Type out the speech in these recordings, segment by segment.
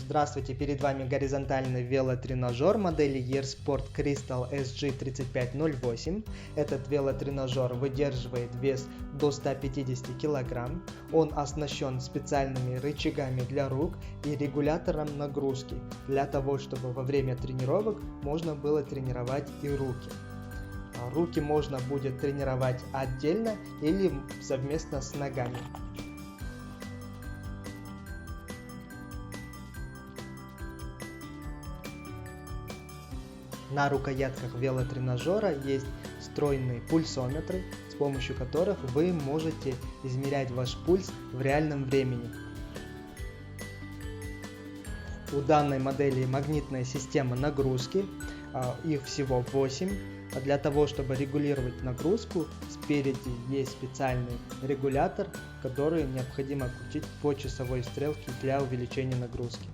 Здравствуйте, перед вами горизонтальный велотренажер модели YERSPORT Crystal SG3508. Этот велотренажер выдерживает вес до 150 кг. Он оснащен специальными рычагами для рук и регулятором нагрузки, для того, чтобы во время тренировок можно было тренировать и руки. Руки можно будет тренировать отдельно или совместно с ногами. На рукоятках велотренажера есть встроенные пульсометры, с помощью которых вы можете измерять ваш пульс в реальном времени. У данной модели магнитная система нагрузки, их всего 8. Для того, чтобы регулировать нагрузку, спереди есть специальный регулятор, который необходимо крутить по часовой стрелке для увеличения нагрузки.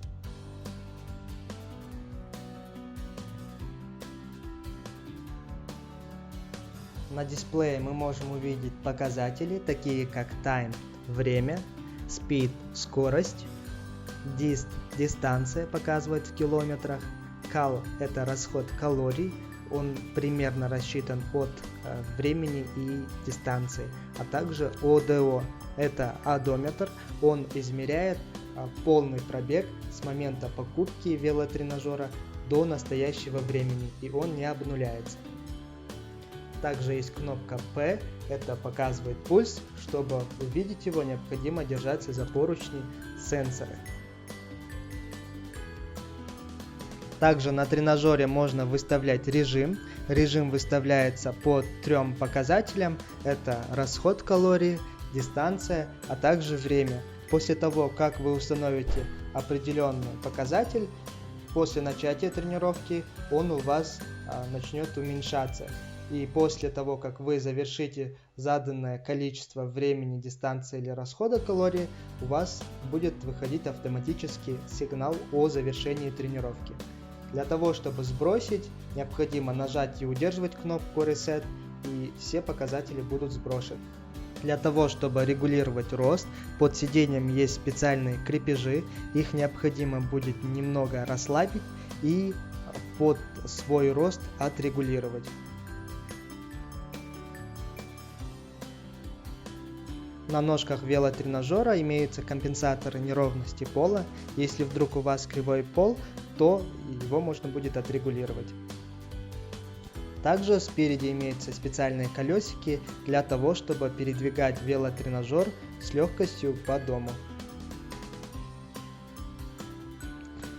На дисплее мы можем увидеть показатели, такие как Time – время, Speed – скорость, Dist – дистанция, показывает в километрах, Cal – это расход калорий, он примерно рассчитан от времени и дистанции, а также ODO – это одометр, он измеряет полный пробег с момента покупки велотренажера до настоящего времени, и он не обнуляется. Также есть кнопка P, это показывает пульс, чтобы увидеть его, необходимо держаться за поручни сенсора. Также на тренажере можно выставлять режим. Режим выставляется по 3 показателям, это расход калорий, дистанция, а также время. После того, как вы установите определенный показатель, после начала тренировки он у вас начнет уменьшаться. И после того, как вы завершите заданное количество времени, дистанции или расхода калорий, у вас будет выходить автоматически сигнал о завершении тренировки. Для того, чтобы сбросить, необходимо нажать и удерживать кнопку Reset, и все показатели будут сброшены. Для того, чтобы регулировать рост, под сиденьем есть специальные крепежи, их необходимо будет немного расслабить и под свой рост отрегулировать. На ножках велотренажера имеются компенсаторы неровности пола. Если вдруг у вас кривой пол, то его можно будет отрегулировать. Также спереди имеются специальные колесики для того, чтобы передвигать велотренажер с легкостью по дому.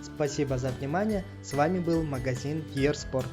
Спасибо за внимание. С вами был магазин YERSPORT.